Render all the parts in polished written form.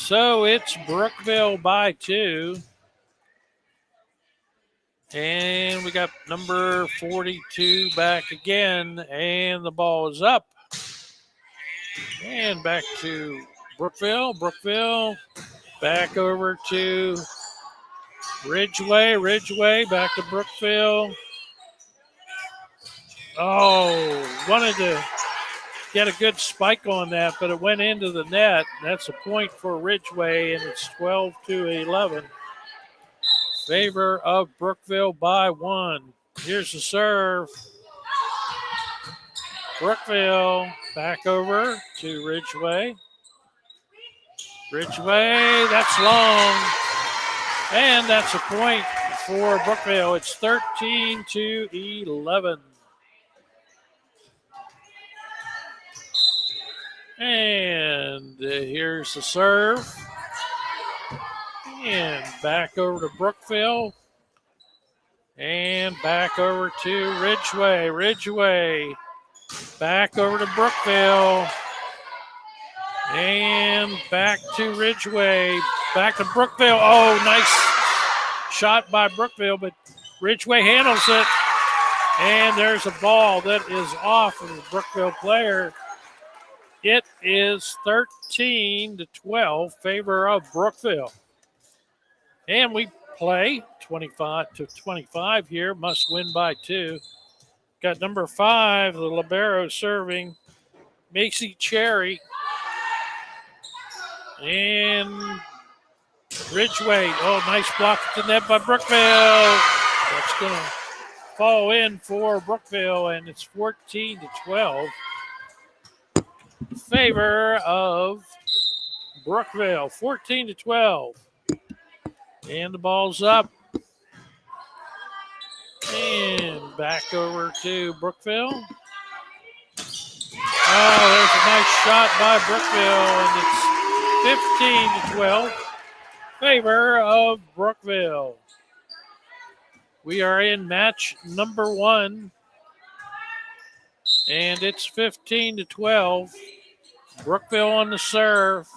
So it's Brookville by 2. And we got number 42 back again, and the ball is up. And back to Brookville. Brookville back over to Ridgeway. Ridgeway back to Brookville. Oh, wanted to get a good spike on that, but it went into the net. That's a point for Ridgeway, and it's 12-11. Favor of Brookville by 1. Here's the serve. Brookville back over to Ridgeway. Ridgeway, that's long. And that's a point for Brookville. It's 13-11. And here's the serve. And back over to Brookville. And back over to Ridgeway. Ridgeway back over to Brookville. And back to Ridgeway. Back to Brookville. Oh, nice shot by Brookville, but Ridgeway handles it. And there's a ball that is off of the Brookville player. It is 13-12, favor of Brookville. And we play 25-25 here. Must win by 2. Got number 5, the libero serving, Macy Cherry. And Ridgeway. Oh, nice block at the net by Brookville. That's going to fall in for Brookville, and it's 14-12. Favor of Brookville, 14-12. And the ball's up. And back over to Brookville. Oh, there's a nice shot by Brookville, and it's 15-12. Favor of Brookville. We are in match number 1. And it's 15-12. Brookville on the serve.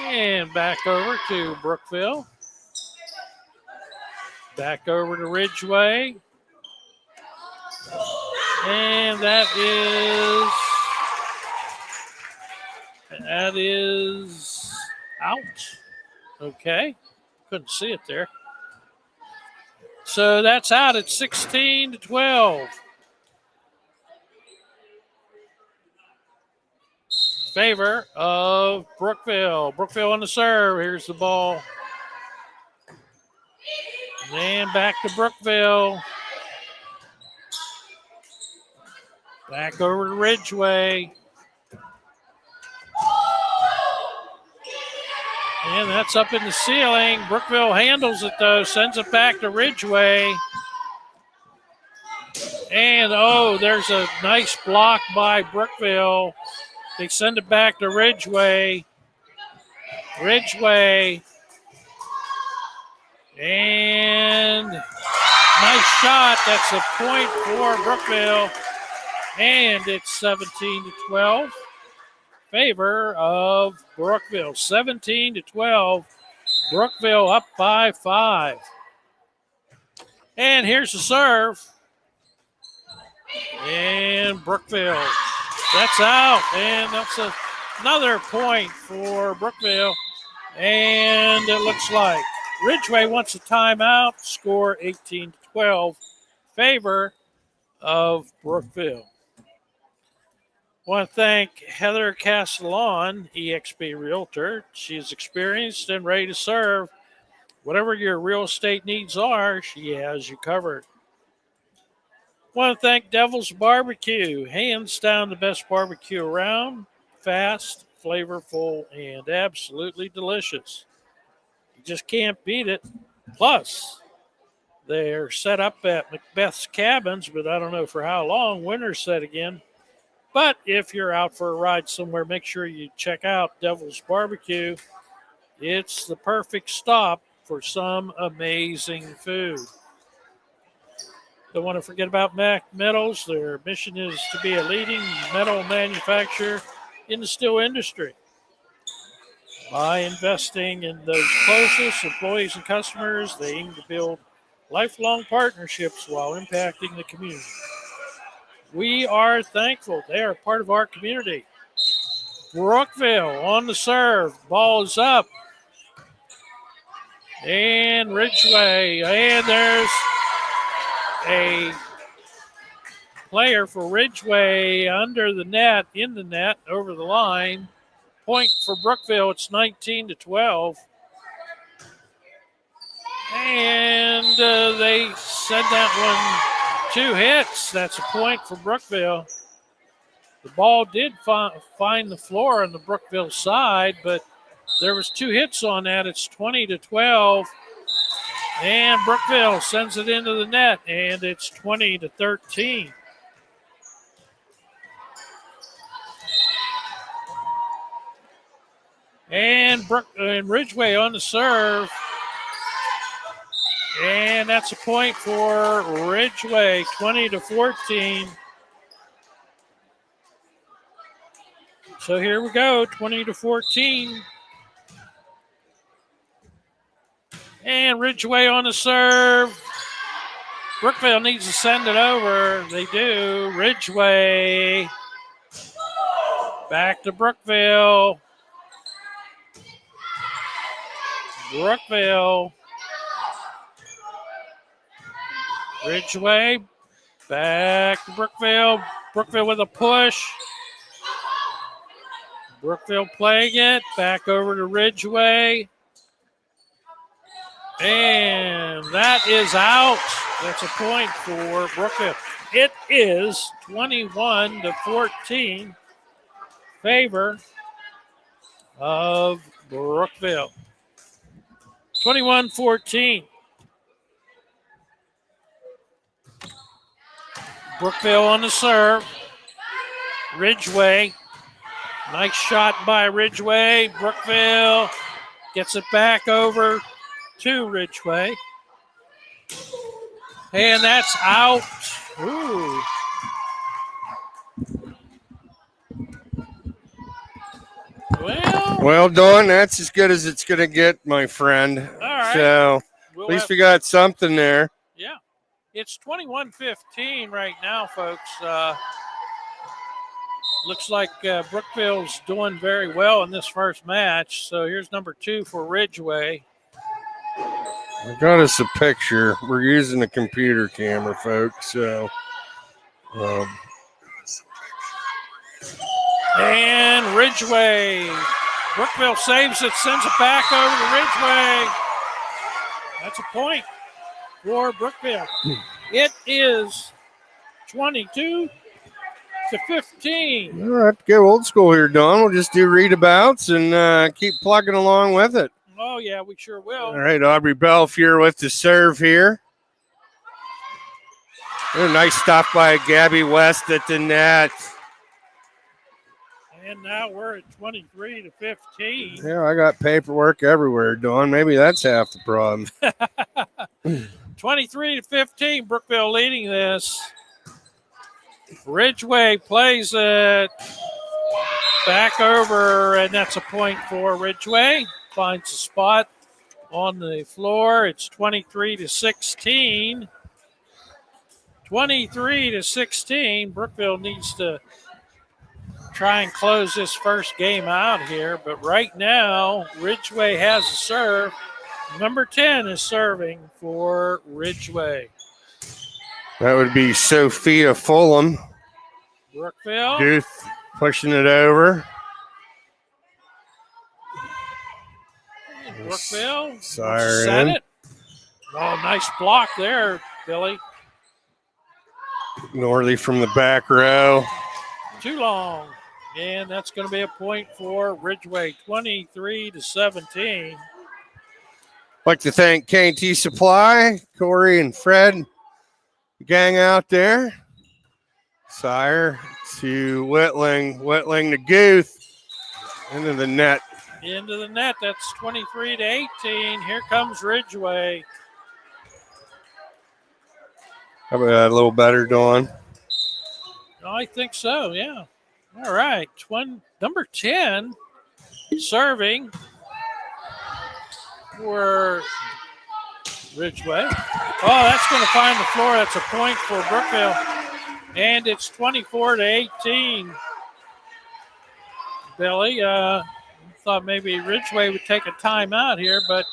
And back over to Brookville. Back over to Ridgeway. And that is out. Okay. Couldn't see it there. So that's out at 16-12. Favor of Brookville. Brookville on the serve. Here's the ball. And back to Brookville. Back over to Ridgeway. And that's up in the ceiling. Brookville handles it, though. Sends it back to Ridgeway. And, oh, there's a nice block by Brookville. They send it back to Ridgeway. Ridgeway. And nice shot. That's a point for Brookville. And it's 17-12. Favor of Brookville. 17-12. Brookville up by 5. And here's the serve. And Brookville. That's out. And that's another point for Brookville. And it looks like Ridgeway wants a timeout. Score 18-12. Favor of Brookville. Want to thank Heather Castellan, eXp Realtor. She is experienced and ready to serve. Whatever your real estate needs are, she has you covered. Want to thank Devil's Barbecue. Hands down the best barbecue around. Fast, flavorful, and absolutely delicious. You just can't beat it. Plus, they're set up at Macbeth's Cabins, but I don't know for how long. Winter's set again. But if you're out for a ride somewhere, make sure you check out Devil's Barbecue. It's the perfect stop for some amazing food. Don't want to forget about Mac Metals. Their mission is to be a leading metal manufacturer in the steel industry. By investing in those closest employees and customers, they aim to build lifelong partnerships while impacting the community. We are thankful they are part of our community. Brookville on the serve. Ball is up. And Ridgeway. And there's a player for Ridgeway under the net, in the net, over the line. Point for Brookville. It's 19-12. And they said that one 2 hits. That's a point for Brookville. The ball did find the floor on the Brookville side, but there was 2 hits on that. It's 20-12. And Brookville sends it into the net, and it's 20-13. And Ridgeway on the serve. And that's a point for Ridgeway, 20-14. So here we go, 20-14. And Ridgeway on the serve. Brookville needs to send it over. They do. Ridgeway. Back to Brookville. Brookville. Ridgeway. Back to Brookville. Brookville with a push. Brookville playing it. Back over to Ridgeway. And that is out. That's a point for Brookville. It is 21-14. Favor of Brookville. 21-14. Brookville on the serve. Ridgeway. Nice shot by Ridgeway. Brookville gets it back over to Ridgeway. And that's out. Ooh. Well, Dawn, that's as good as it's going to get, my friend. All right. So at least we got something there. Yeah. It's 21-15 right now, folks. Looks like Brookville's doing very well in this first match. So here's number 2 for Ridgeway. I got us a picture. We're using a computer camera, folks. So, and Ridgeway. Brookville saves it, sends it back over to Ridgeway. That's a point for Brookville. It is 22-15. All right, go old school here, Don. We'll just do readabouts and keep plugging along with it. Oh, yeah, we sure will. All right, Aubrey Belfier with the serve here. A nice stop by Gabby West at the net. And now we're at 23-15. Yeah, I got paperwork everywhere, Dawn. Maybe that's half the problem. 23-15, Brookville leading this. Ridgeway plays it back over, and that's a point for Ridgeway. Finds a spot on the floor. It's 23-16. 23-16. Brookville needs to try and close this first game out here, but right now Ridgeway has a serve. Number 10 is serving for Ridgeway. That would be Sophia Fulham. Brookville. Duth pushing it over. Brookville. Siren. Set it. Oh, nice block there, Billy. Norley from the back row. Too long. And that's going to be a point for Ridgeway, 23-17. Like to thank K&T Supply, Corey and Fred, gang out there. Sire to Whitling, Whitling to Guth, into the net. Into the net, that's 23-18. Here comes Ridgeway. How about that a little better, Dawn? I think so, yeah. All right, number 10 serving for Ridgeway. Oh, that's going to find the floor. That's a point for Brookville. And it's 24-18. Billy, thought maybe Ridgeway would take a timeout here, but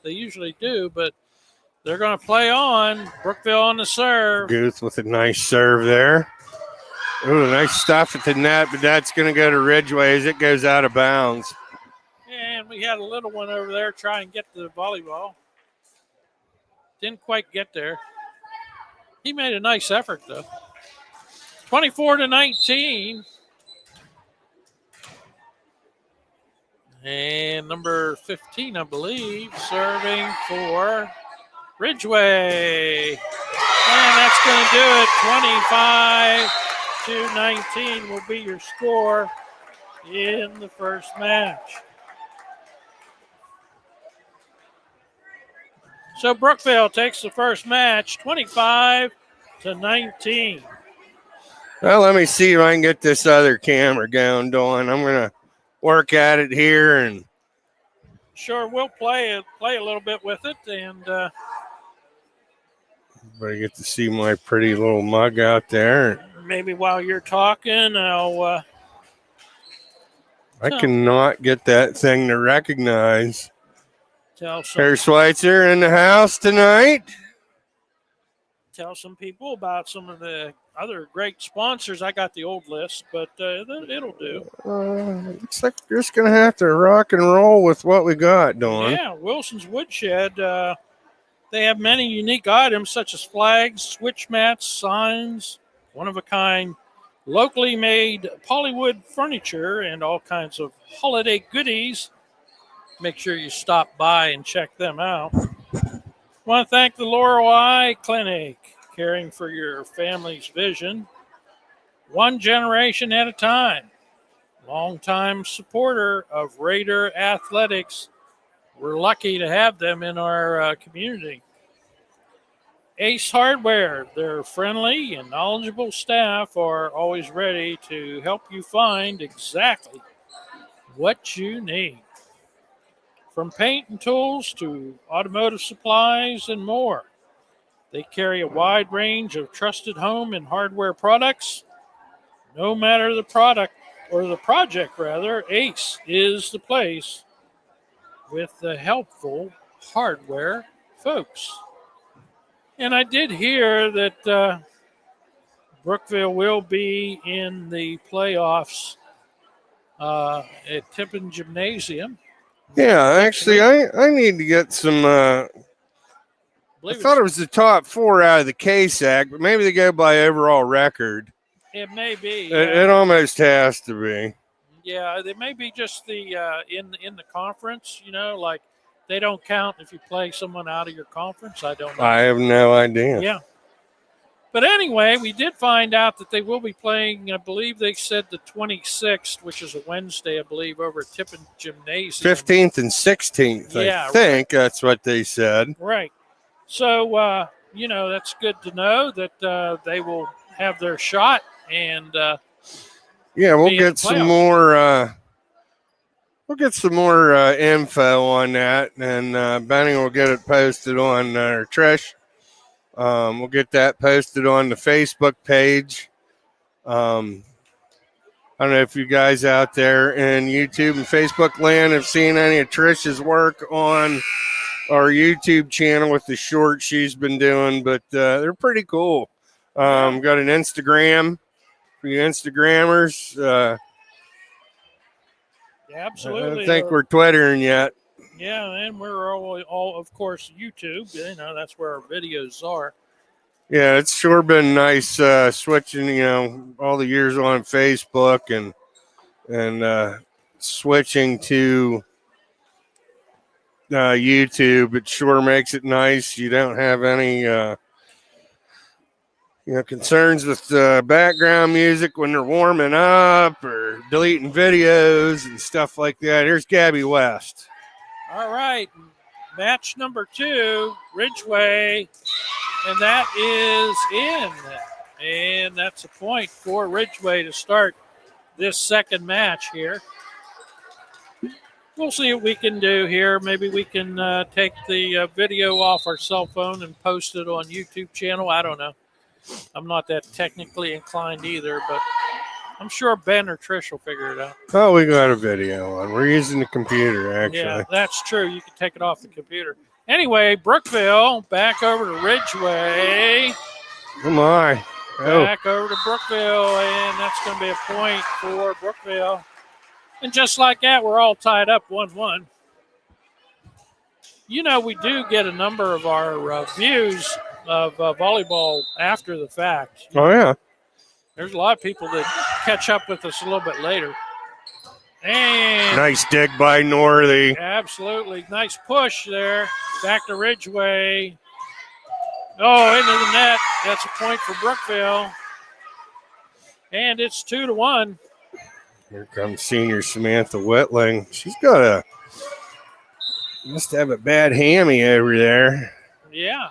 they usually do. But they're going to play on. Brookville on the serve. Guth with a nice serve there. Ooh, nice stuff at the net, but that's going to go to Ridgeway as it goes out of bounds. And we had a little one over there try and get the volleyball. Didn't quite get there. He made a nice effort, though. 24-19. And number 15, I believe, serving for Ridgeway. And that's going to do it. 25-19 will be your score in the first match. So Brookville takes the first match, 25-19. Well, let me see if I can get this other camera going, Dawn. I'm going to work at it here, and sure, we'll play a little bit with it, and everybody get to see my pretty little mug out there. Maybe while you're talking, I cannot get that thing to recognize. Herr tell Schweitzer in the house tonight. some people about some of the other great sponsors. I got the old list, but it'll do. Looks like we're just going to have to rock and roll with what we got, Dawn. Yeah, Wilson's Woodshed. They have many unique items such as flags, switch mats, signs, one-of-a-kind, locally made polywood furniture, and all kinds of holiday goodies. Make sure you stop by and check them out. I want to thank the Laurel Eye Clinic, caring for your family's vision, one generation at a time. Longtime supporter of Raider Athletics. We're lucky to have them in our community. Ace Hardware, their friendly and knowledgeable staff are always ready to help you find exactly what you need. From paint and tools to automotive supplies and more, they carry a wide range of trusted home and hardware products. No matter the product or the project, rather, Ace is the place with the helpful hardware folks. And I did hear that Brookville will be in the playoffs at Tippin Gymnasium. Yeah, actually, I need to get some. I thought it was the top 4 out of the KSAC, but maybe they go by overall record. It may be. It almost has to be. Yeah, it may be just the in the conference. Like they don't count if you play someone out of your conference. I don't know. I have no idea. Yeah. But anyway, we did find out that they will be playing, I believe they said the 26th, which is a Wednesday, I believe, over at Tippin Gymnasium. 15th and 16th, yeah, I think that's what they said. Right. So, that's good to know that they will have their shot. And yeah, we'll get some more. We'll get some more info on that, and Benny will get it posted on Trish. We'll get that posted on the Facebook page. I don't know if you guys out there in YouTube and Facebook land have seen any of Trish's work on our YouTube channel with the short she's been doing, but they're pretty cool. Got an Instagram for you Instagrammers. Absolutely. I don't think we're Twittering yet. Yeah, and we're all of course, YouTube. That's where our videos are. Yeah, it's sure been nice switching, all the years on Facebook and switching to YouTube. It sure makes it nice. You don't have any, concerns with background music when they're warming up or deleting videos and stuff like that. Here's Gabby West. All right, match number 2, Ridgeway, and that is in. And that's a point for Ridgeway to start this second match here. we'll see what we can do here. Maybe we can take the video off our cell phone and post it on YouTube channel. I don't know. I'm not that technically inclined either, but I'm sure Ben or Trish will figure it out. Oh, we got a video on. We're using the computer, actually. Yeah, that's true. You can take it off the computer. Anyway, Brookville back over to Ridgeway. Oh, my. Oh. Back over to Brookville, and that's going to be a point for Brookville. And just like that, we're all tied up 1-1. You know, we do get a number of our views of volleyball after the fact. Oh, yeah. There's a lot of people that catch up with us a little bit later. And nice dig by Northey. Absolutely. Nice push there. Back to Ridgeway. Oh, into the net. That's a point for Brookville. And it's 2-1. Here comes senior Samantha Whitling. She's got must have a bad hammy over there. Yeah.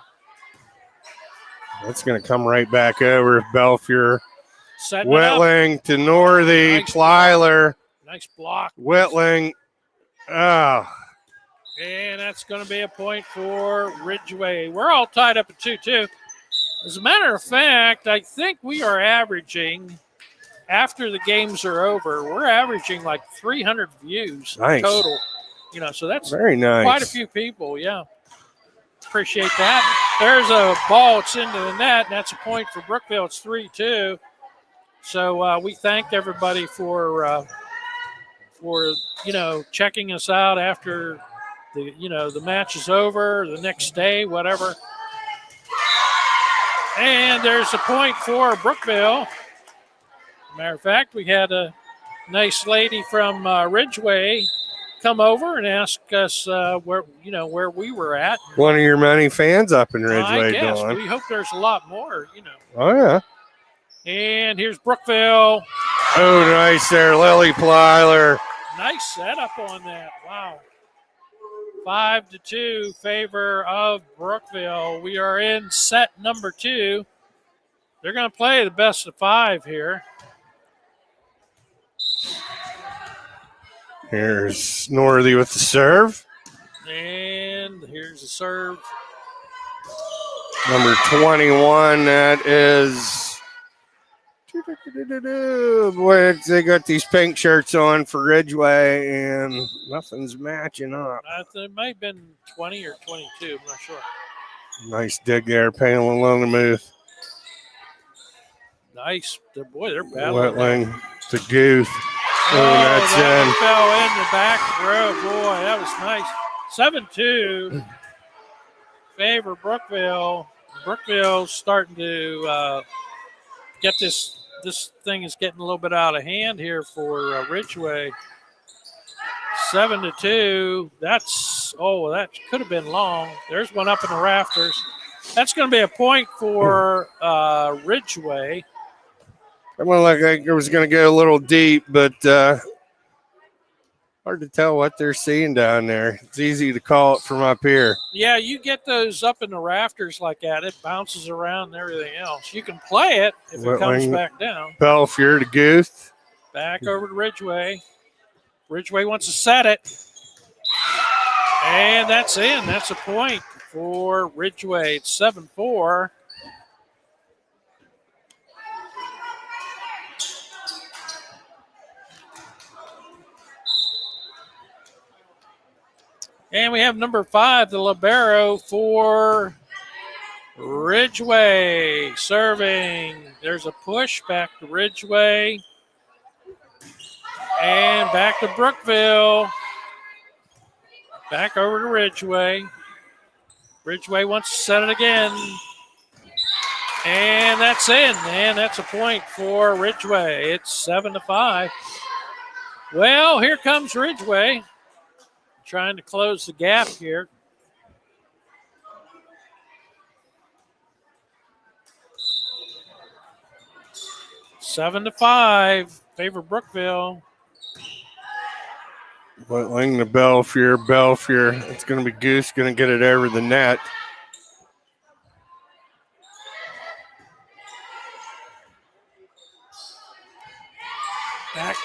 That's going to come right back over. Belfier. Whitling to Northey. Nice Plyler. Nice block. Whitling. Oh. And that's going to be a point for Ridgeway. We're all tied up at 2-2. As a matter of fact, I think we are averaging, after the games are over, we're averaging like 300 views total. You know, so that's very nice. Quite a few people, yeah. Appreciate that. There's a ball. It's into the net, and that's a point for Brookville. It's 3-2. So we thank everybody for checking us out after the match is over, the next day, whatever. And there's a point for Brookville. Matter of fact, we had a nice lady from Ridgeway come over and ask us where we were at. One of your many fans up in Ridgeway, I guess. Dawn. We hope there's a lot more, Oh, yeah. And here's Brookville. Oh, nice there, Lily Plyler. Nice setup on that. Wow. 5-2 favor of Brookville. We are in set number 2. They're going to play the best of 5 here. Here's Northey with the serve. And here's the serve. Number 21, that is... Boy, they got these pink shirts on for Ridgeway, and nothing's matching up. It might have been 20 or 22. I'm not sure. Nice dig there, Payroll along the move. Nice. Boy, they're battling. Whitling to Gooth. Oh, that's that in. fell in the back row. Boy, that was nice. 7-2. Favor Brookville. Brookville's starting to get this. This thing is getting a little bit out of hand here for Ridgeway. 7-2. That could have been long. There's one up in the rafters. That's going to be a point for Ridgeway. I went like I was going to go a little deep, but hard to tell what they're seeing down there. It's easy to call it from up here. Yeah, you get those up in the rafters like that. It bounces around and everything else. You can play it if it comes back down. Belfier to Gooth. Back over to Ridgeway. Ridgeway wants to set it. And that's in. That's a point for Ridgeway. It's 7-4. And we have number 5, the libero for Ridgeway. Serving. There's a push back to Ridgeway. And back to Brookville. Back over to Ridgeway. Ridgeway wants to set it again. And that's in. And that's a point for Ridgeway. It's 7-5. Well, here comes Ridgeway. Trying to close the gap here. Seven to 5, favor Brookville. Whitling to Belfier. It's going to be Goose going to get it over the net. Back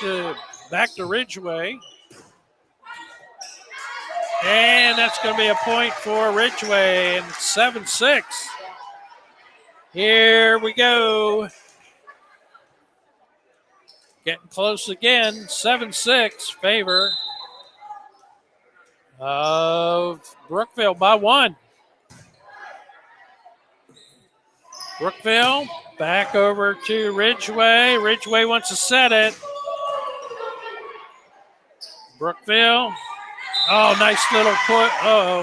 to Ridgeway. And that's going to be a point for Ridgeway, and 7-6. Here we go. Getting close again. 7-6, favor of Brookville by 1. Brookville back over to Ridgeway. Ridgeway wants to set it. Brookville. Oh, nice little put. Uh-oh.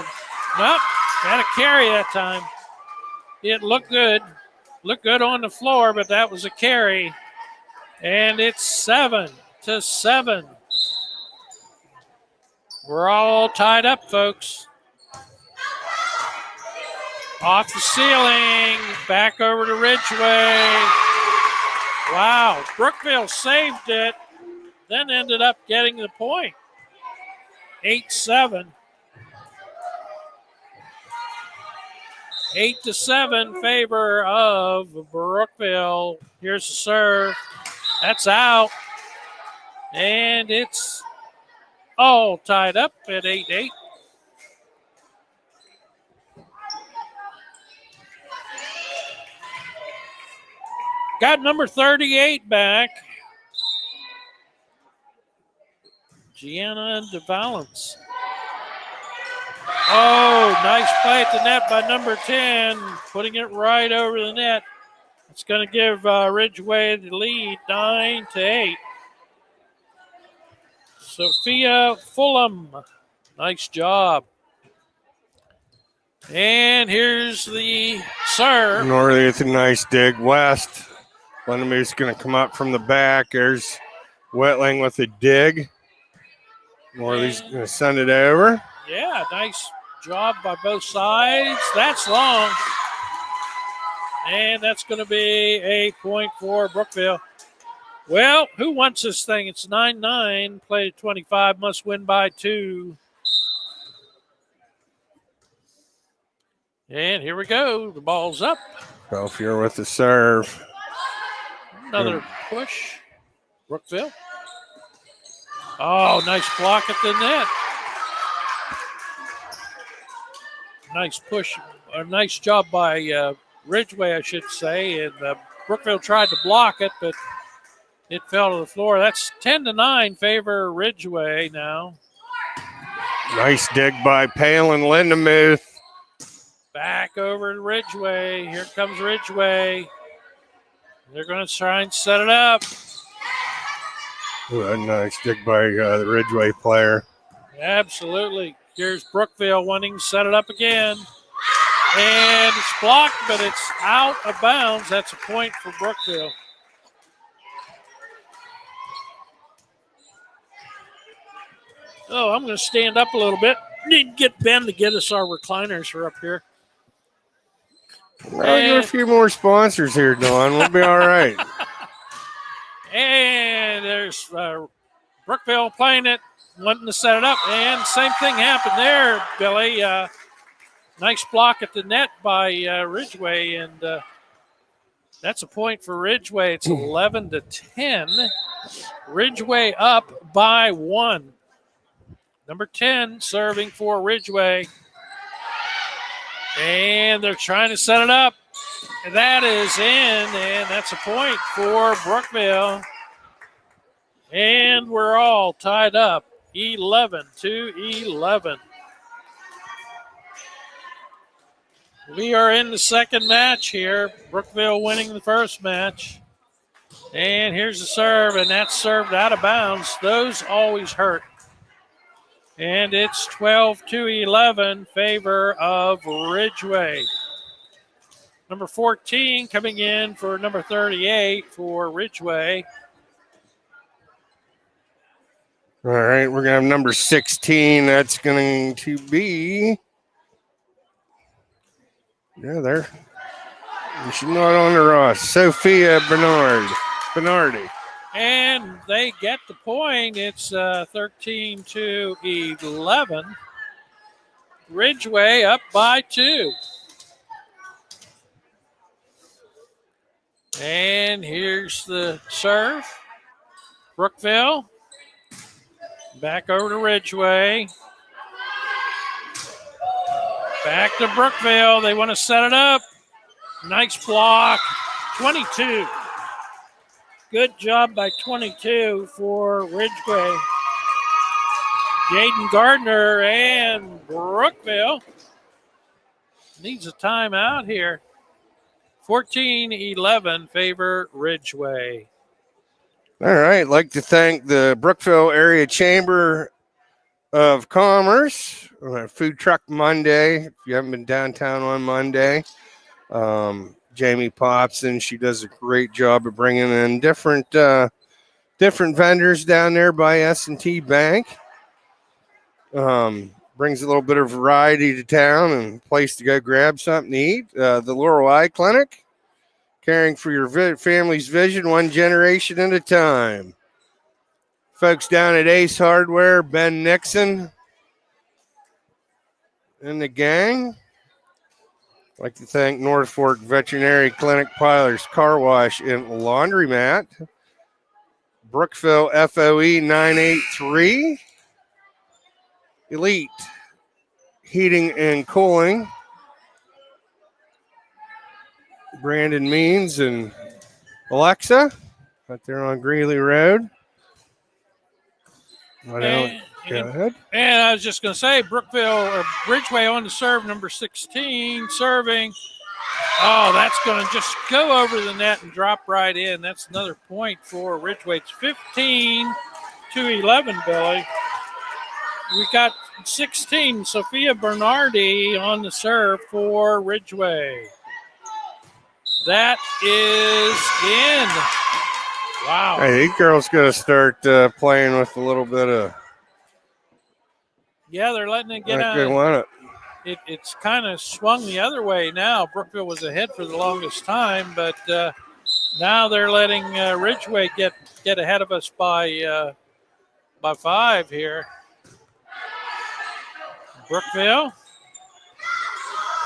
Nope, got a carry that time. It looked good. Looked good on the floor, but that was a carry. And it's 7-7. We're all tied up, folks. Off the ceiling, back over to Ridgeway. Wow, Brookville saved it, then ended up getting the point. 8-7. 8-7, favor of Brookville. Here's the serve. That's out. And it's all tied up at 8-8. Got number 38 back. Gianna DeValence. Oh, nice play at the net by number 10, putting it right over the net. It's going to give Ridgeway the lead, 9-8. Sophia Fulham, nice job. And here's the serve. Norley with a nice dig. West. Lendemoose going to come up from the back. There's Wetling with a dig. Morley's going to send it over. Yeah, nice job by both sides. That's long. And that's going to be a point for Brookville. Well, who wants this thing? It's 9-9. Play at 25. Must win by 2. And here we go. The ball's up. Belfier with the serve. Another push. Brookville. Oh, nice block at the net. Nice push. A nice job by Ridgeway, I should say. And Brookville tried to block it, but it fell to the floor. That's 10-9, favor Ridgeway now. Nice dig by Palin Lindemuth. Back over to Ridgeway. Here comes Ridgeway. They're going to try and set it up. Ooh, a nice dig by the Ridgeway player. Absolutely. Here's Brookville wanting to set it up again. And it's blocked, but it's out of bounds. That's a point for Brookville. Oh, I'm going to stand up a little bit. Need to get Ben to get us our recliners for up here. Well, get a few more sponsors here, Don. We'll be all right. And there's Brookville playing it, wanting to set it up. And same thing happened there, Billy. Nice block at the net by Ridgeway. And that's a point for Ridgeway. It's 11-10. Ridgeway up by 1. Number 10 serving for Ridgeway. And they're trying to set it up. And that is in, and that's a point for Brookville. And we're all tied up, 11-11. We are in the second match here. Brookville winning the first match. And here's the serve, and that's served out of bounds. Those always hurt. And it's 12-11, favor of Ridgeway. Number 14 coming in for number 38 for Ridgeway. All right, we're going to have number 16. That's going to be... Yeah, there. She's not on the roster. Sophia Bernardi. And they get the point. It's 13-11. Ridgeway up by 2. And here's the serve. Brookville. Back over to Ridgeway. Back to Brookville. They want to set it up. Nice block. 22. Good job by 22 for Ridgeway. Jaden Gardner and Brookville needs a timeout here. 14-11 favor Ridgeway. All right. I'd like to thank the Brookville Area Chamber of Commerce. Food Truck Monday. If you haven't been downtown on Monday, Jamie Popson, she does a great job of bringing in different vendors down there by S&T Bank. Brings a little bit of variety to town and a place to go grab something to eat. The Laurel Eye Clinic, caring for your family's vision one generation at a time. Folks down at Ace Hardware, Ben Nixon and the gang. I'd like to thank North Fork Veterinary Clinic, Plyler's Carwash and Laundromat. Brookville FOE 983. Elite Heating and Cooling. Brandon Means and Alexa out there on Greeley Road. Go ahead. And I was just going to say, Ridgeway on the serve, number 16, serving. Oh, that's going to just go over the net and drop right in. That's another point for Ridgeway. It's 15-11, Billy. We got 16, Sophia Bernardi on the serve for Ridgeway. That is in. Wow. Hey, these girls got to start playing with a little bit of. Yeah, they're letting it get out. They want it. It's kind of swung the other way now. Brookville was ahead for the longest time, but now they're letting Ridgeway get ahead of us by 5 here. Brookville.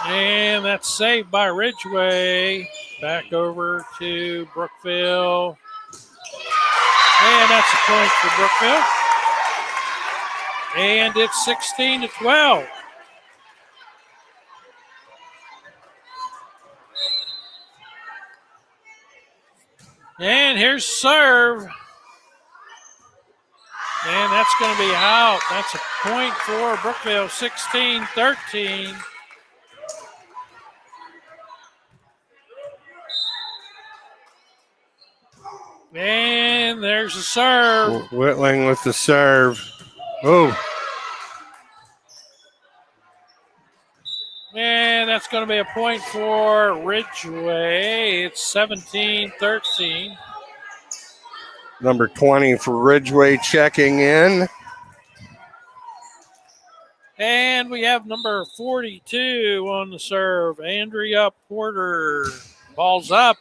And that's saved by Ridgeway. Back over to Brookville. And that's a point for Brookville. And it's 16-12. And here's serve. And that's going to be out. That's a point for Brookville, 16-13. And there's a serve. Whitling with the serve. Oh. And that's going to be a point for Ridgeway. It's 17-13. Number 20 for Ridgeway checking in. And we have number 42 on the serve, Andrea Porter. Ball's up.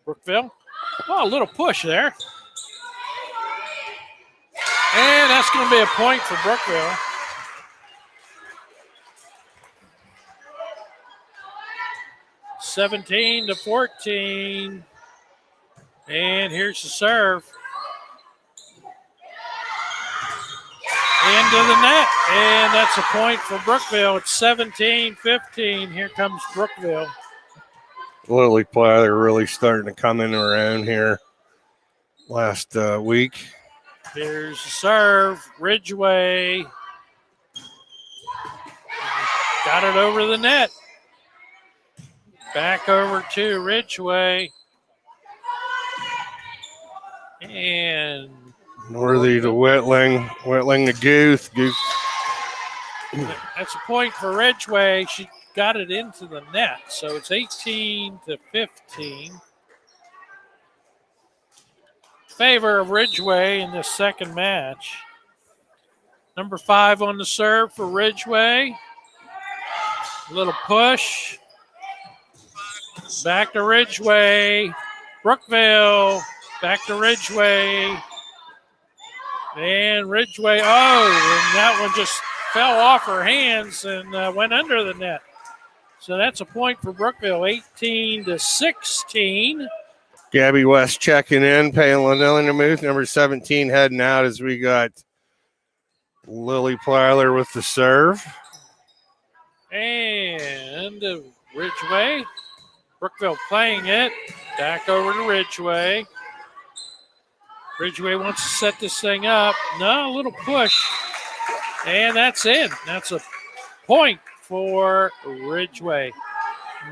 Brookville. Oh, a little push there. And that's going to be a point for Brookville. (17-14). And here's the serve. Into the net. And that's a point for Brookville. It's 17-15. Here comes Brookville. Lily Plyler really starting to come in her own here last week. Here's the serve. Ridgeway. Got it over the net. Back over to Ridgeway. And Worthy to Whitling. Whitling to Guth. That's a point for Ridgeway. She got it into the net, so it's 18-15. Favor of Ridgeway in this second match. Number 5 on the serve for Ridgeway. A little push. Back to Ridgeway. Brookville. Back to Ridgeway. And Ridgeway, and that one just fell off her hands and went under the net. So that's a point for Brookville, 18-16. Gabby West checking in, paying Lanillian a move. Number 17 heading out as we got Lily Plyler with the serve. And Ridgeway. Brookville playing it. Back over to Ridgeway. Ridgeway wants to set this thing up. No, a little push. And that's in. That's a point for Ridgeway.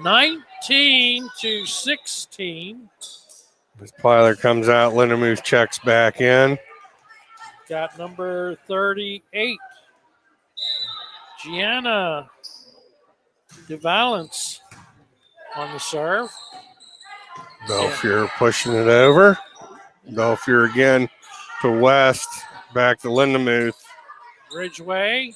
19-16. As Plyler comes out, Lindemuth checks back in. Got number 38. Gianna DeValence on the serve. Belfiore pushing it over. Belfiore again to West. Back to Lindemuth. Ridgeway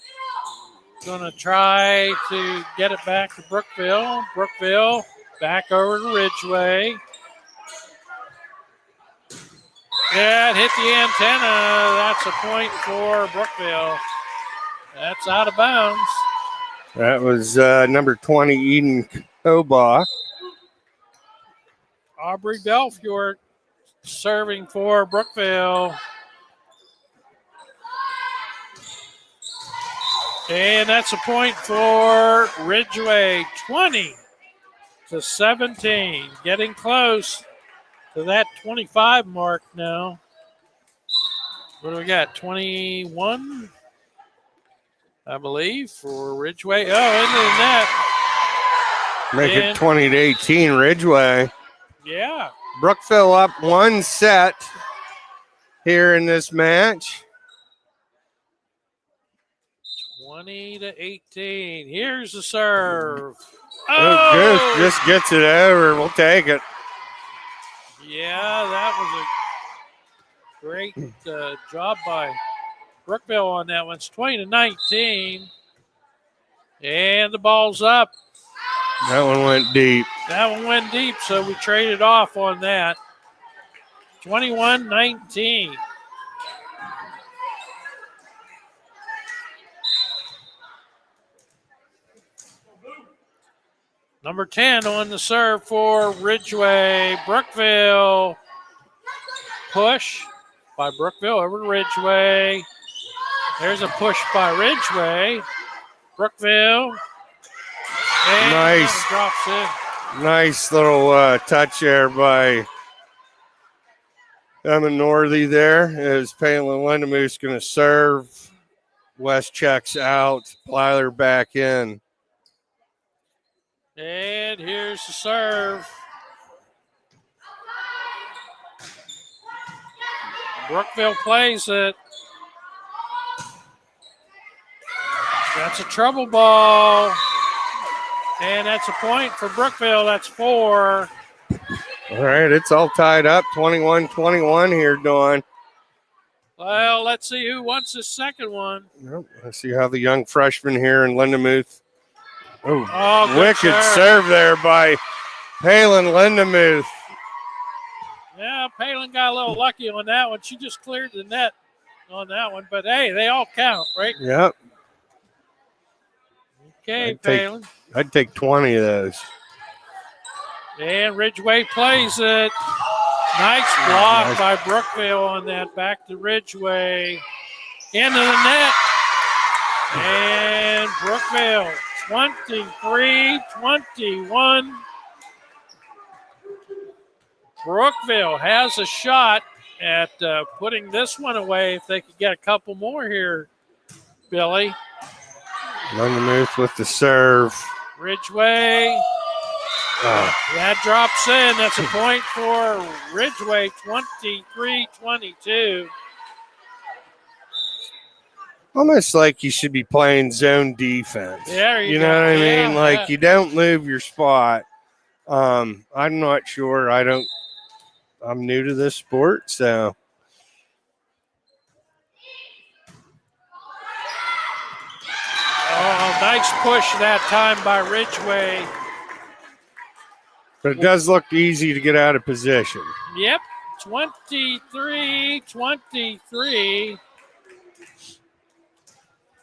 going to try to get it back to Brookville. Brookville back over to Ridgeway. Yeah, it hit the antenna. That's a point for Brookville. That's out of bounds. That was number 20, Eden Koba. Aubrey Belfiore serving for Brookville. And that's a point for Ridgeway. 20-17. Getting close to that 25 mark now. What do we got? 21, I believe, for Ridgeway. Oh, into the net. Make it 20-18, Ridgeway. Yeah. Brookville up one set here in this match. 20-18. Here's the serve. Oh, Goose just gets it over. We'll take it. Yeah, that was a great job by Brookville on that one. It's 20-19. And the ball's up. That one went deep. That one went deep, so we traded off on that. 21-19. Number 10 on the serve for Ridgeway. Brookville. Push by Brookville over to Ridgeway. There's a push by Ridgeway. Brookville. And Nice. Drops in. Nice little touch there by Emma Northey there. As Palin Lindemuth's going to serve. West checks out. Plyler back in. And here's the serve. Brookville plays it. That's a trouble ball. And that's a point for Brookville. That's 4. All right, it's all tied up. 21-21 here, Dawn. Well, let's see who wants the second one. Yep. Let's see how the young freshman here in Lindemuth. Oh, good wicked serve there by Palin Lindemuth. Yeah, Palin got a little lucky on that one. She just cleared the net on that one. But, hey, they all count, right? Yep. Okay, Palin. I'd take 20 of those. And Ridgeway plays it. Nice block by Brookville on that. Back to Ridgeway. Into the net. And Brookville, 23-21. Brookville has a shot at putting this one away if they could get a couple more here, Billy. Lindemuth with the serve. Ridgeway. That drops in. That's a point for Ridgeway, 23-22. Almost like you should be playing zone defense. Yeah, you know what I mean? Like you don't move your spot. I'm not sure. I'm new to this sport, so. Oh, nice push that time by Ridgeway. But it does look easy to get out of position. Yep, 23-23.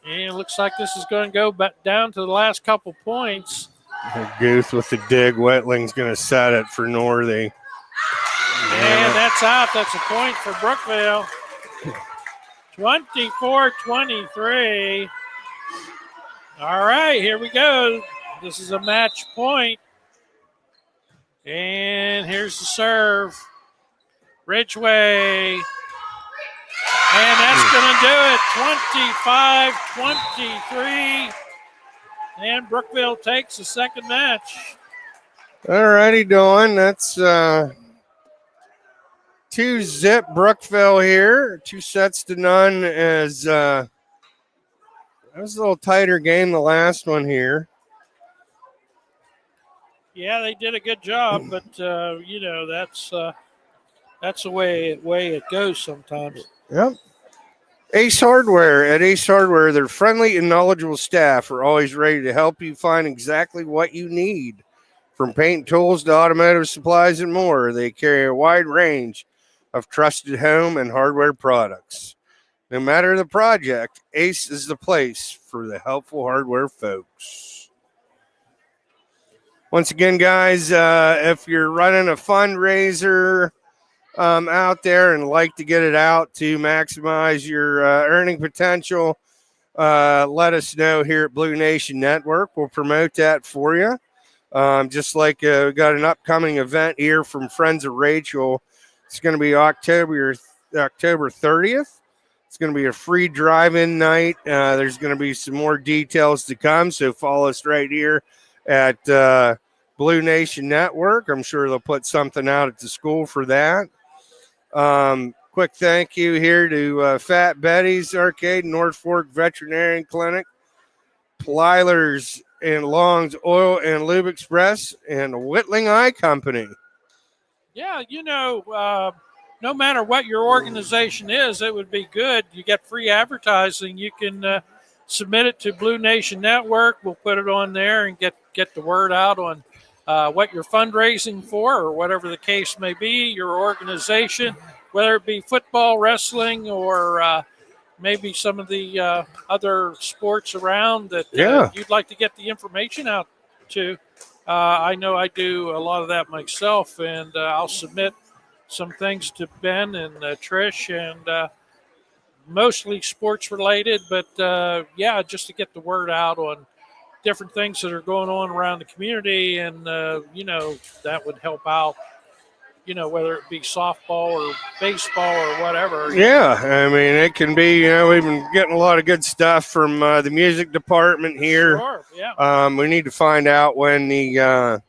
And it looks like this is going to go back down to the last couple points. Guth with the dig. Wetling's going to set it for Northey. And that's out. That's a point for Brookville. 24-23. All right, here we go. This is a match point. And here's the serve. Ridgway. And that's going to do it. 25-23. And Brookville takes the second match. All righty, Dawn. That's 2-zip Brookville here. 2-0 as that was a little tighter game, the last one here. Yeah, they did a good job, but you know, that's the way it goes sometimes. Yep. Ace Hardware. At Ace Hardware, their friendly and knowledgeable staff are always ready to help you find exactly what you need. From paint tools to automotive supplies and more, they carry a wide range of trusted home and hardware products. No matter the project, Ace is the place for the helpful hardware folks. Once again, guys, if you're running a fundraiser out there and like to get it out to maximize your earning potential, let us know here at Blue Nation Network. We'll promote that for you. Just like we got an upcoming event here from Friends of Rachel. It's going to be October 30th. It's going to be a free drive-in night. There's going to be some more details to come, so follow us right here at Blue Nation Network. I'm sure they'll put something out at the school for that. Quick thank you here to Fat Betty's Arcade, North Fork Veterinary Clinic, Plyler's and Long's Oil and Lube Express, and Whittling Eye Company. Yeah, you know, no matter what your organization is, it would be good. You get free advertising. You can submit it to Blue Nation Network. We'll put it on there and get the word out on what you're fundraising for or whatever the case may be, your organization, whether it be football, wrestling, or maybe some of the other sports around that you'd like to get the information out to. I know I do a lot of that myself, and I'll submit some things to Ben and Trish, and mostly sports related, but just to get the word out on different things that are going on around the community, and you know, that would help out, you know, whether it be softball or baseball or whatever. Yeah, I mean, it can be, you know, we've been getting a lot of good stuff from the music department here. Sure, yeah. We need to find out when the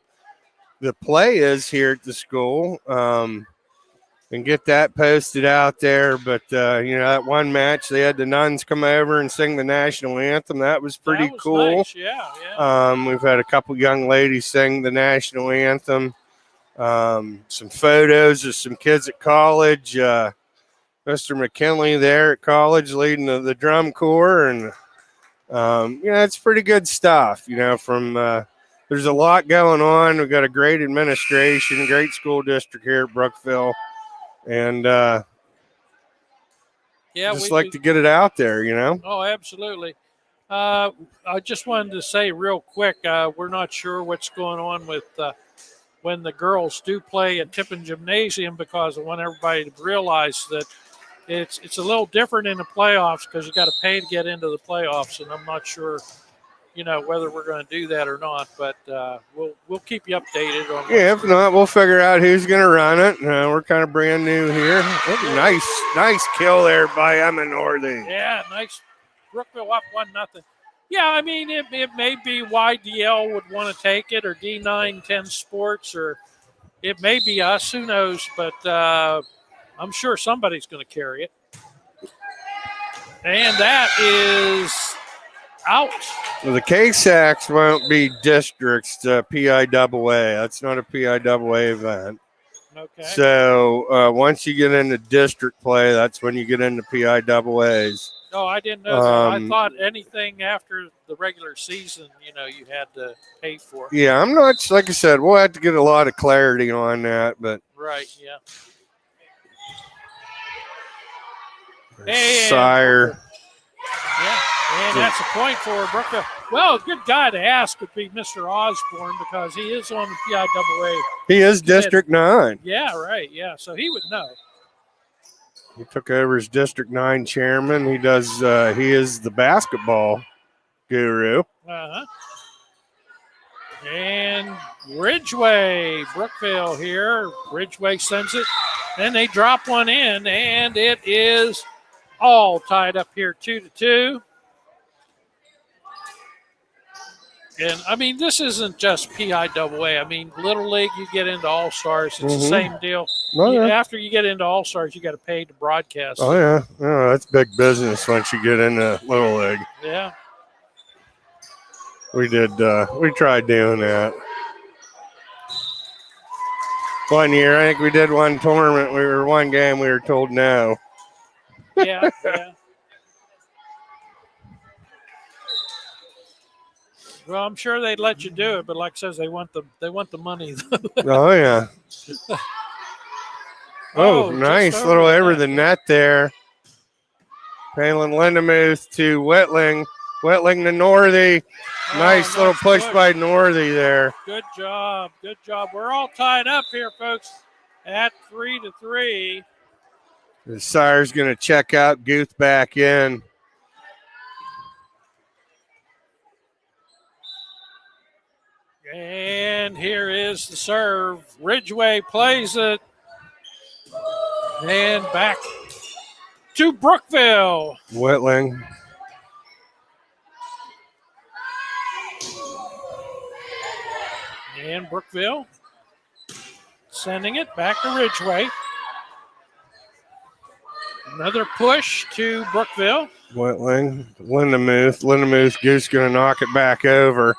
play is here at the school, and get that posted out there. But, you know, that one match, they had the nuns come over and sing the national anthem. That was pretty cool. Nice. Yeah. We've had a couple young ladies sing the national anthem. Some photos of some kids at college. Mr. McKinley there at college leading the drum corps. And, you know, it's pretty good stuff, you know, from there's a lot going on. We've got a great administration, great school district here at Brookville. And just like to get it out there, you know. Oh, absolutely. I just wanted to say real quick, we're not sure what's going on with when the girls do play at Tippin Gymnasium, because I want everybody to realize that it's a little different in the playoffs, because you got to pay to get into the playoffs, and I'm not sure, you know, whether we're going to do that or not, but we'll keep you updated on. Yeah, if not, we'll figure out who's going to run it. We're kind of brand new here. Nice kill there by Emma Northey. Yeah, nice. Brookville up 1-0. Yeah, I mean, it may be YDL would want to take it, or D910 Sports, or it may be us. Who knows? But I'm sure somebody's going to carry it. And that is out. Well, the K-Sacs won't be districts to PIAA. That's not a PIAA event. Okay. So once you get into district play, that's when you get into PIAAs. Oh, I didn't know that. I thought anything after the regular season, you know, you had to pay for. Yeah, I'm not, like I said, we'll have to get a lot of clarity on that, but. Right, yeah. And Sire. Yeah, and that's a point for Brookville. Well, a good guy to ask would be Mr. Osborne, because he is on the PIAA. He is District 9. Yeah, right, yeah, so he would know. He took over as District 9 chairman. He is the basketball guru. Uh-huh. And Ridgeway, Brookville here. Ridgeway sends it. Then they drop one in, and it is all tied up here 2-2. And, I mean, this isn't just PIAA. I mean, Little League, you get into All-Stars. It's the same deal. Oh, yeah. After you get into All-Stars, you got to pay to broadcast. Oh, yeah. Oh, that's big business once you get into Little League. Yeah. We tried doing that. One year, I think we did one tournament. One game, we were told no. Yeah, yeah. Well, I'm sure they'd let you do it, but like I says, they want the money. Oh, yeah. Oh, nice little over the net there. Palin Lindemuth to Whitling. Whitling to Northey. Nice little push by Northey there. Good job. Good job. We're all tied up here, folks, at 3-3. The sire's going to check out. Guth back in. And here is the serve. Ridgeway plays it. And back to Brookville. Whitling. And Brookville sending it back to Ridgeway. Another push to Brookville. Whitling. Lindemuth. Lindemuth. Goose going to knock it back over.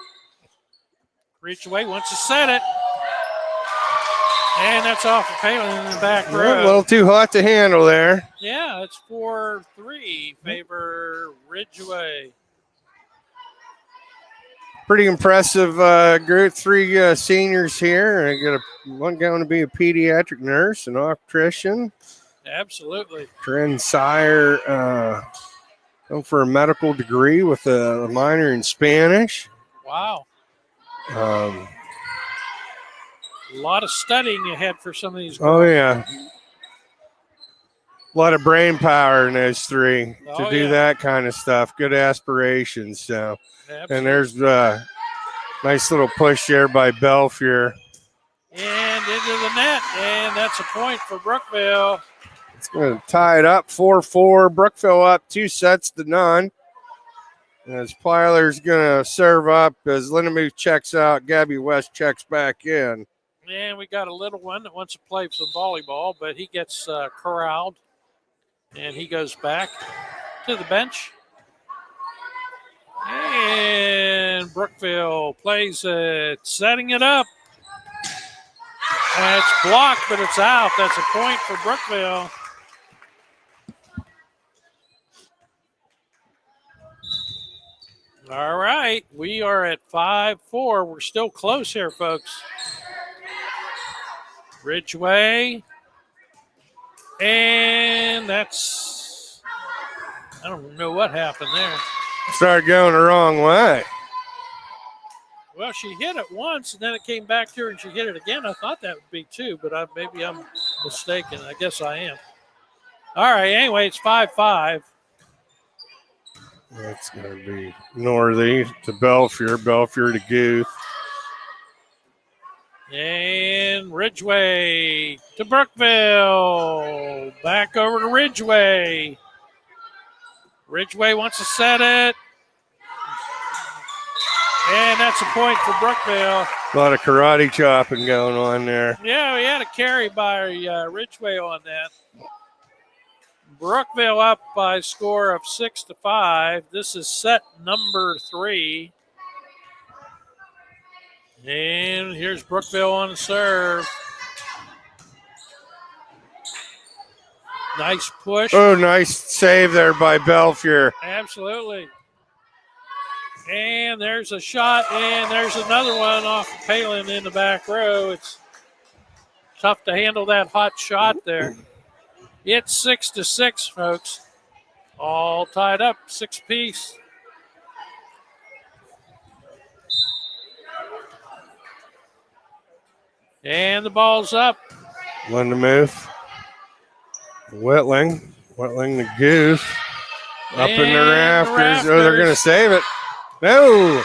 Ridgeway wants to set it. And that's off of Palin in the back row. A little too hot to handle there. Yeah, it's 4-3 favor Ridgeway. Pretty impressive group. 3 seniors here. I got one going to be a pediatric nurse, an optician. Absolutely. Corinne Sire going for a medical degree with a minor in Spanish. Wow. A lot of studying ahead for some of these girls. Oh, yeah. A lot of brain power in those 3 to do that kind of stuff. Good aspirations. So, absolutely. And there's a nice little push there by Belfier. And into the net. And that's a point for Brookville. It's going to tie it up 4-4. Brookville up 2-0. As Plyler's going to serve up as Lindemuth checks out, Gabby West checks back in. And we got a little one that wants to play some volleyball, but he gets corralled. And he goes back to the bench. And Brookville plays it, setting it up. And it's blocked, but it's out. That's a point for Brookville. All right, we are at 5-4. We're still close here, folks. Ridgeway. And that's, I don't know what happened there. Started going the wrong way. Well, she hit it once, and then it came back to her, and she hit it again. I thought that would be 2, but maybe I'm mistaken. I guess I am. All right, anyway, it's 5-5. That's going to be Northey to Belfier. Belfier to Guth. And Ridgeway to Brookville. Back over to Ridgeway. Ridgeway wants to set it. And that's a point for Brookville. A lot of karate chopping going on there. Yeah, we had a carry by Ridgeway on that. Brookville up by a score of 6-5. This is set number 3. And here's Brookville on the serve. Nice push. Oh, nice save there by Belfier. Absolutely. And there's a shot, and there's another one off of Palin in the back row. It's tough to handle that hot shot there. It's 6-6, folks. All tied up, 6-piece. And the ball's up. Lindemuth. Whitling. Whitling the Goose. Up in the rafters. Oh, they're going to save it. No.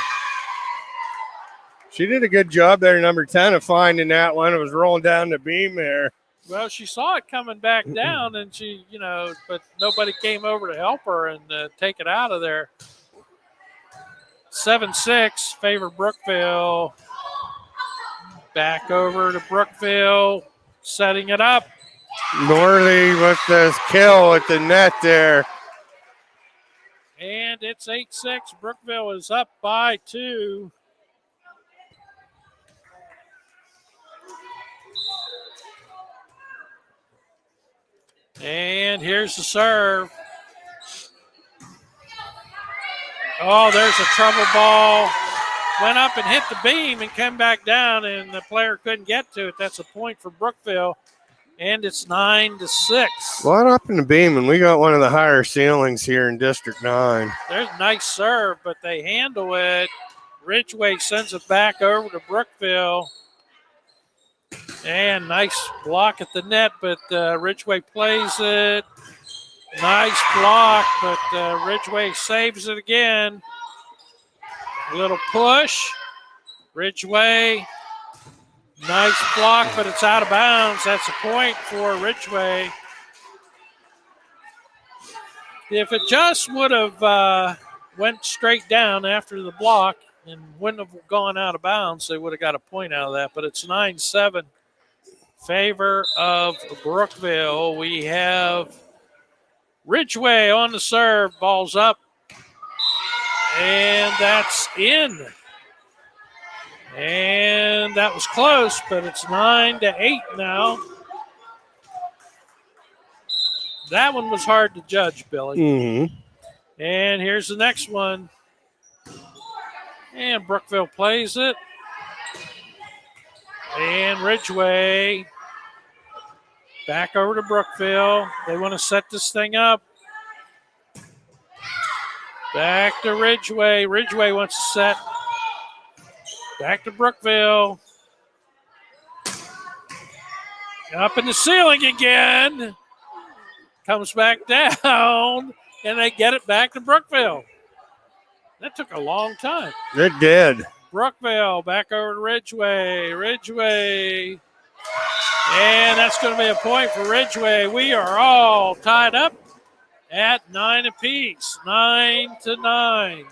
She did a good job there, number 10, of finding that one. It was rolling down the beam there. Well, she saw it coming back down, and she, but nobody came over to help her and take it out of there. 7-6, favor Brookville. Back over to Brookville, setting it up. Norley with this kill at the net there. And it's 8-6. Brookville is up by 2. And here's the serve. Oh, there's a trouble ball. Went up and hit the beam and came back down, and the player couldn't get to it. That's a point for Brookville, and it's 9-6. What up in the beam? And we got one of the higher ceilings here in District 9. There's a nice serve, but they handle it. Ridgeway sends it back over to Brookville. And nice block at the net, but Ridgeway plays it. Nice block, but Ridgeway saves it again. A little push. Ridgeway. Nice block, but it's out of bounds. That's a point for Ridgeway. If it just would have went straight down after the block and wouldn't have gone out of bounds, they would have got a point out of that. But it's 9-7. Favor of Brookville. We have Ridgeway on the serve. Ball's up. And that's in. And that was close, but it's 9-8 now. That one was hard to judge, Billy. Mm-hmm. And here's the next one. And Brookville plays it. And Ridgeway back over to Brookville. They want to set this thing up. Back to Ridgeway. Ridgeway wants to set. Back to Brookville. Up in the ceiling again. Comes back down, and they get it back to Brookville. That took a long time. It did. Brookville back over to Ridgeway. Ridgeway. And that's going to be a point for Ridgeway. We are all tied up at 9 apiece. 9-9.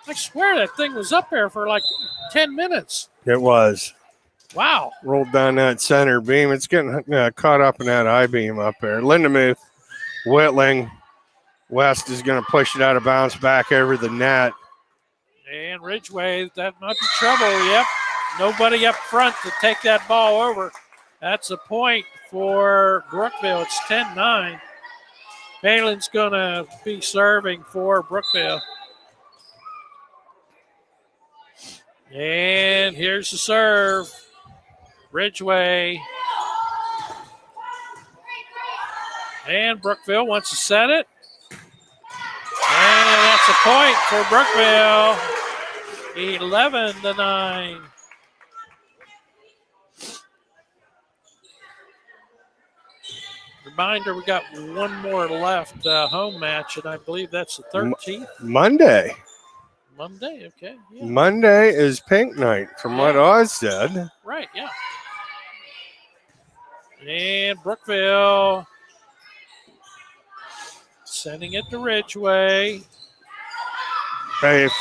I swear that thing was up there for like 10 minutes. It was. Wow. Rolled down that center beam. It's getting caught up in that I-beam up there. Lindemuth, Whitling. West is going to push it out of bounds back over the net. And Ridgeway, that might be trouble. Yep. Nobody up front to take that ball over. That's a point for Brookville. It's 10-9. Palin's going to be serving for Brookville. And here's the serve. Ridgeway. And Brookville wants to set it. And that's a point for Brookville. 11-9. Reminder, we got one more left home match, and I believe that's the 13th. Monday. Monday, okay. Yeah. Monday is pink night, from what Oz said. Right, yeah. And Brookville sending it to Ridgeway. If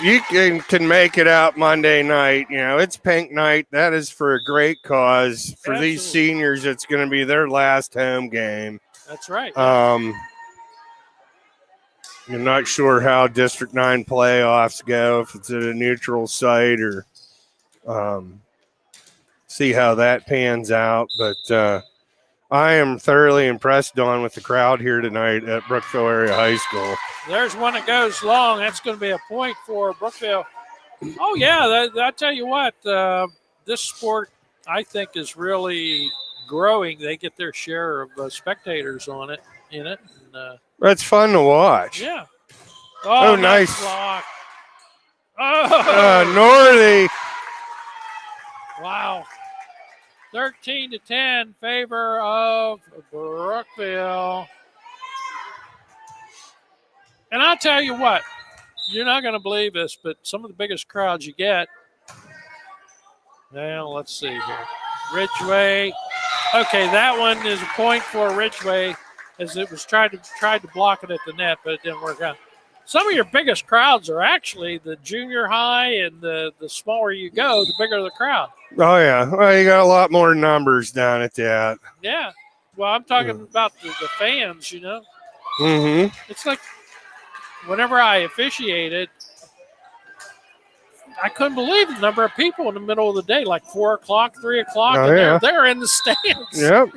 you can make it out Monday night, it's pink night. That is for a great cause. For Absolutely. These seniors, it's going to be their last home game. That's right. You're not sure how District 9 playoffs go, if it's at a neutral site or see how that pans out. But I am thoroughly impressed, Don, with the crowd here tonight at Brookville Area High School. There's one that goes long. That's going to be a point for Brookville. Oh, yeah, I tell you what, this sport, I think, is really growing. They get their share of spectators in it. And, that's fun to watch. yeah. Oh, nice. Block. Oh, Northey. Wow. 13-10, favor of Brookville. And I'll tell you what, you're not going to believe this, but some of the biggest crowds you get. Now, let's see here. Ridgeway. Okay, that one is a point for Ridgeway as it was tried to block it at the net, but it didn't work out. Some of your biggest crowds are actually the junior high, and the smaller you go, the bigger the crowd. Oh, yeah. Well, you got a lot more numbers down at that. Yeah. Well, I'm talking about the fans, you know. Mm-hmm. It's like whenever I officiated, I couldn't believe the number of people in the middle of the day, like 4 o'clock, 3 o'clock, Oh, and yeah. they're in the stands. Yep.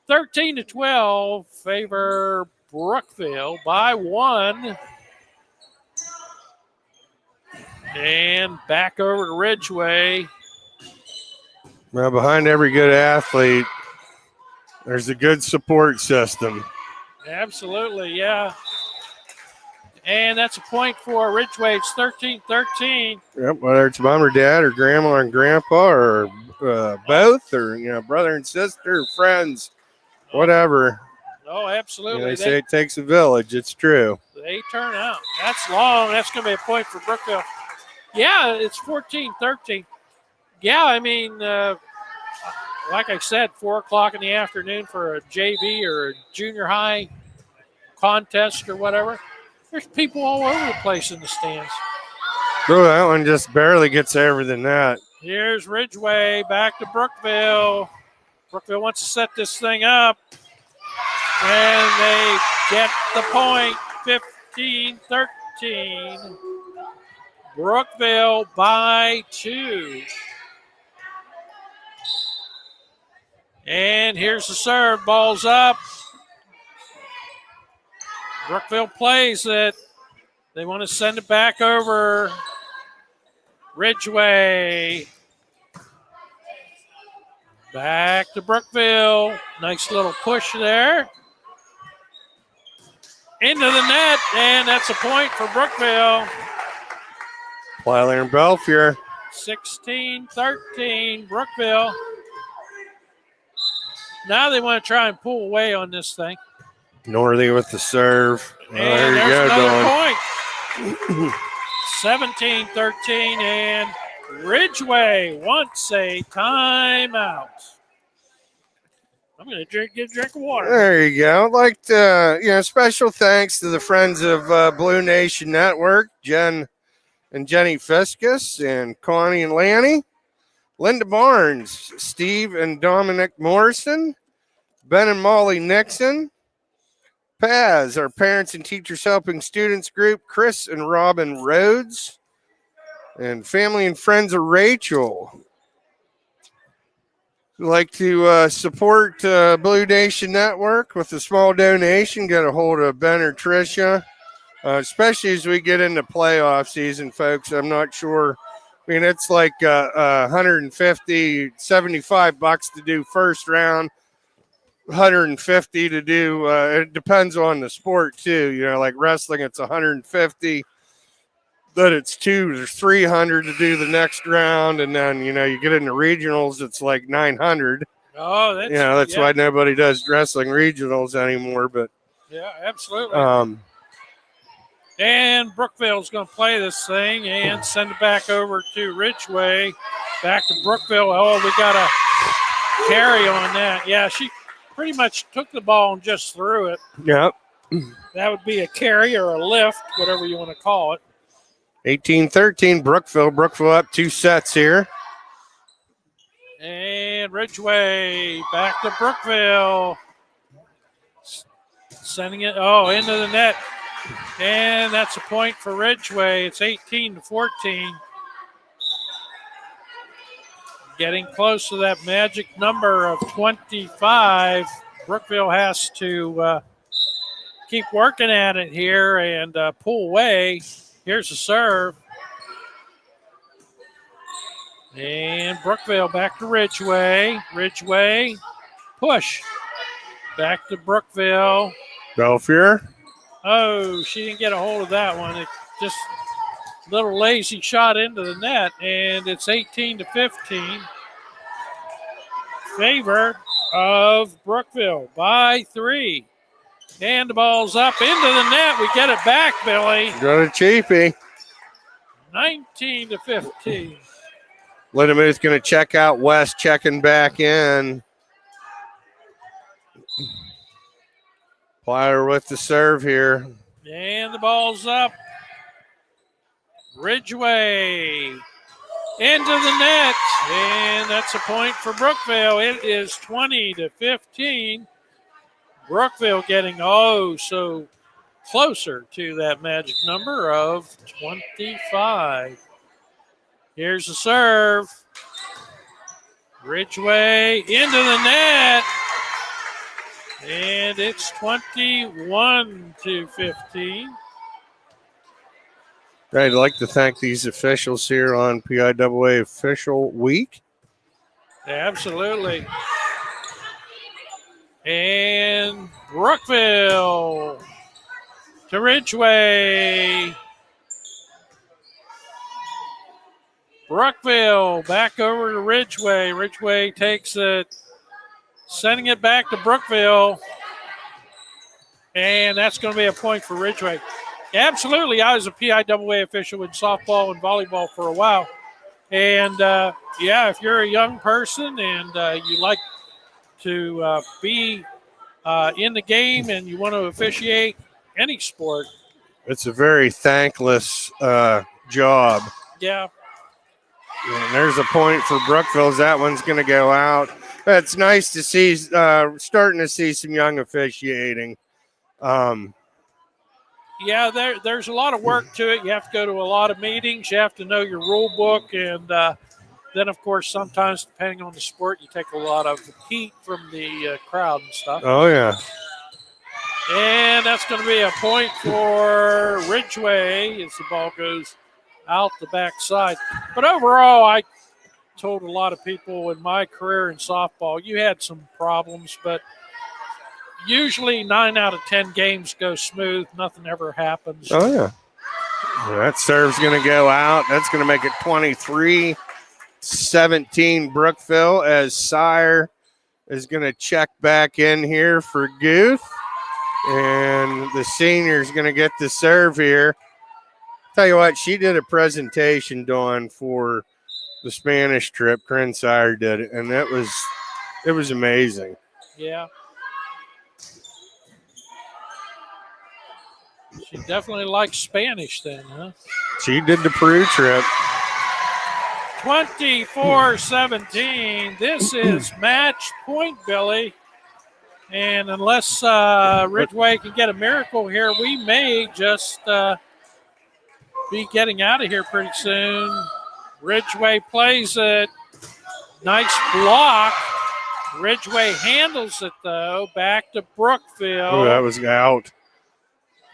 13-12 favor Brookville by 1. And back over to Ridgeway. Well, behind every good athlete, there's a good support system. Absolutely, yeah. And that's a point for Ridgeway. It's 13-13. Yep, whether it's mom or dad or grandma and grandpa or both, or brother and sister, friends, whatever. Oh, absolutely. They say it takes a village. It's true. They turn out. That's long. That's going to be a point for Brookville. Yeah, it's 14-13. Yeah, I mean, like I said, 4 o'clock in the afternoon for a JV or a junior high contest or whatever. There's people all over the place in the stands. Oh, that one just barely gets over the net. Here's Ridgeway back to Brookville. Brookville wants to set this thing up. And they get the point, 15-13. Brookville by 2. And here's the serve. Ball's up. Brookville plays it. They want to send it back over. Ridgeway. Back to Brookville. Nice little push there. Into the net, and that's a point for Brookville. Plyler and Belfier. 16-13, Brookville. Now they want to try and pull away on this thing. Northey with the serve. And there you there's go, another point. 17-13, and Ridgeway wants a timeout. I'm going to get a drink of water. There you go. I'd like to, special thanks to the friends of Blue Nation Network, Jen and Jenny Fiscus, and Connie and Lanny, Linda Barnes, Steve and Dominic Morrison, Ben and Molly Nixon, Paz, our Parents and Teachers Helping Students group, Chris and Robin Rhodes, and family and friends of Rachel. We'd like to support Blue Nation Network with a small donation. Get a hold of Ben or Tricia, especially as we get into playoff season, folks. I'm not sure. I mean, it's like $150, $75 to do first round, $150 to do. It depends on the sport too. Like wrestling, it's $150. Then it's $200 or $300 to do the next round, and then you get into regionals, it's like $900. Oh, that's why nobody does wrestling regionals anymore. But yeah, absolutely. And Brookville's going to play this thing and send it back over to Ridgeway. Back to Brookville. Oh, we got a carry on that. Yeah, she pretty much took the ball and just threw it. Yep. That would be a carry or a lift, whatever you want to call it. 18-13, Brookville. Brookville up 2 sets here. And Ridgeway back to Brookville. Sending it, into the net. And that's a point for Ridgeway. It's 18-14. Getting close to that magic number of 25. Brookville has to keep working at it here and pull away. Here's the serve. And Brookville back to Ridgeway. Ridgeway, push. Back to Brookville. Belfier. Oh, she didn't get a hold of that one. It just a little lazy shot into the net, and it's 18-15. Favor of Brookville by 3. And the ball's up into the net. We get it back, Billy. Got a cheapie. 19-15. Lindemuth's going to check out. West checking back in. Plyler with the serve here. And the ball's up. Ridgway into the net. And that's a point for Brookville. It is 20-15. Brookville getting so closer to that magic number of 25. Here's the serve. Ridgway into the net. And it's 21-15. I'd like to thank these officials here on PIAA Official Week. Absolutely. And Brookville to Ridgway. Brookville back over to Ridgway. Ridgway takes it, sending it back to Brookville. And that's going to be a point for Ridgway. Absolutely. I was a PIAA official in softball and volleyball for a while. And, if you're a young person and you like to be in the game and you want to officiate any sport. It's a very thankless job. Yeah. And there's a point for Brookville's. That one's going to go out. It's nice to see, starting to see some young officiating. There's a lot of work to it. You have to go to a lot of meetings. You have to know your rule book. And then, of course, sometimes, depending on the sport, you take a lot of heat from the crowd and stuff. Oh, yeah. And that's going to be a point for Ridgway as the ball goes out the backside. But overall, I told a lot of people in my career in softball, you had some problems, but usually 9 out of 10 games go smooth. Nothing ever happens. Oh, yeah. That serve's going to go out. That's going to make it 23-17 Brookville as Sire is going to check back in here for Guth. And the senior's going to get the serve here. Tell you what, she did a presentation, Dawn, for the Spanish trip. Corinne Sire did it, and it was amazing. Yeah. She definitely likes Spanish then, huh? She did the Peru trip. 24-17. This is match point, Billy. And unless Ridgway can get a miracle here, we may just be getting out of here pretty soon. Ridgway plays it. Nice block. Ridgway handles it, though. Back to Brookville. Oh, that was out.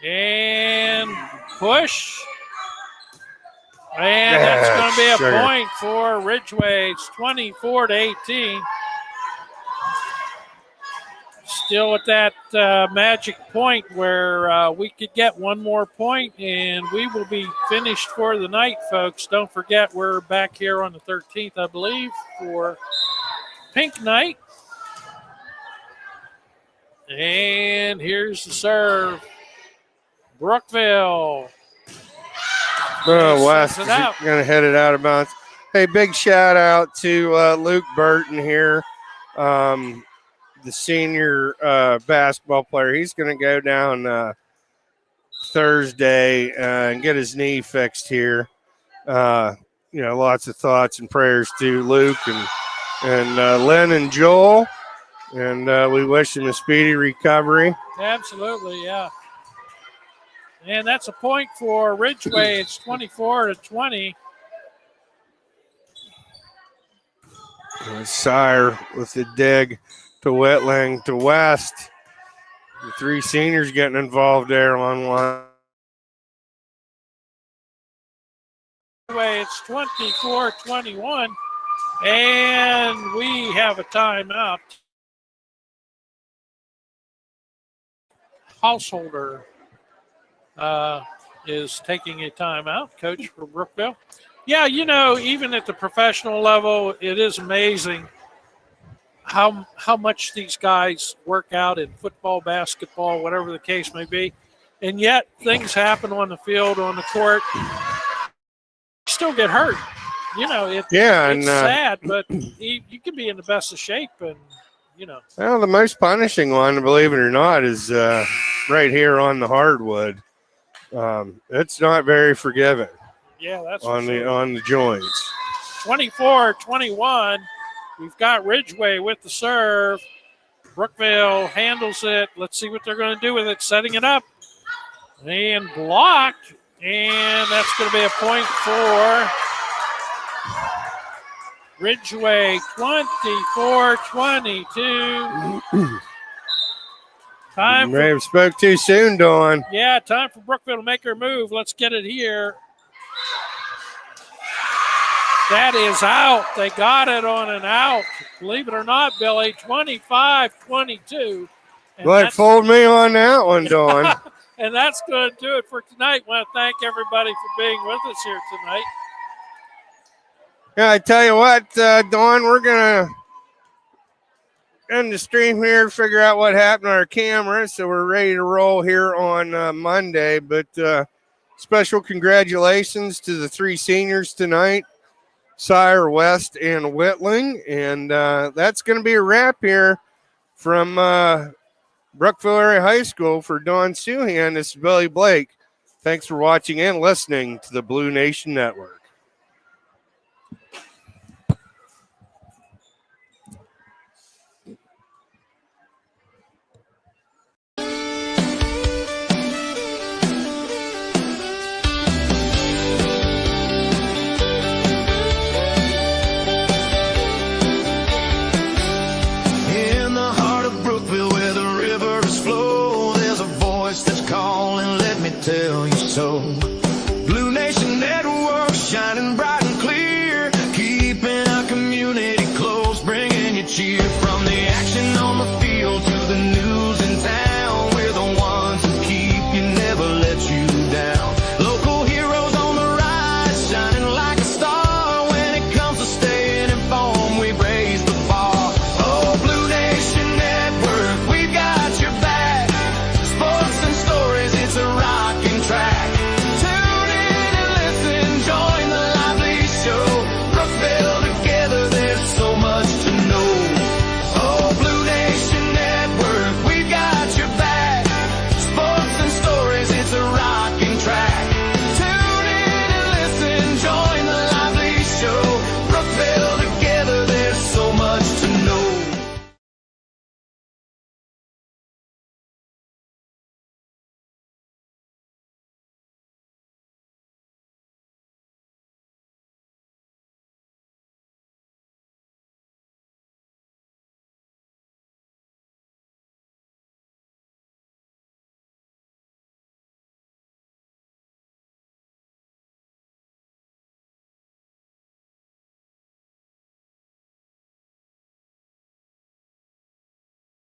And push. And that's going to be a point for Ridgway. It's 24-18. Still at that magic point where we could get one more point and we will be finished for the night, folks. Don't forget, we're back here on the 13th, I believe, for Pink Night. And here's the serve. Brookville. Oh, West is going to hit it out of bounds. Hey, big shout out to Luke Burton here. The senior basketball player. He's going to go down Thursday and get his knee fixed here. Lots of thoughts and prayers to Luke and Lynn and Joel. And we wish him a speedy recovery. Absolutely, yeah. And that's a point for Ridgway. It's 24-20. Sire with the dig to Whitling to West. The three seniors getting involved there on one. It's 24-21, and we have a timeout. Householder is taking a timeout, coach for Brookville. Yeah, even at the professional level, it is amazing how much these guys work out in football, basketball, whatever the case may be, and yet things happen on the field, on the court. Still get hurt. It's sad, but you can be in the best of shape, and Well, the most punishing one, believe it or not, is right here on the hardwood. It's not very forgiving. Yeah, that's on for the sure. on the joints. 24-21. We've got Ridgeway with the serve. Brookville handles it. Let's see what they're going to do with it. Setting it up and blocked, and that's going to be a point for Ridgeway. 24-22. You may have spoke too soon, Dawn. Yeah, time for Brookville to make her move. Let's get it here. That is out. They got it on an out. Believe it or not, Billy, 25-22. But fold me on that one, Dawn. And that's going to do it for tonight. I want to thank everybody for being with us here tonight. Yeah, I tell you what, Dawn, we're going to end the stream here, figure out what happened to our camera, so we're ready to roll here on Monday. But special congratulations to the 3 seniors tonight, Sire, West, and Whitling. And that's going to be a wrap here from Brookville Area High School. For Dawn Suhan, this is Billy Blake. Thanks for watching and listening to the Blue Nation Network.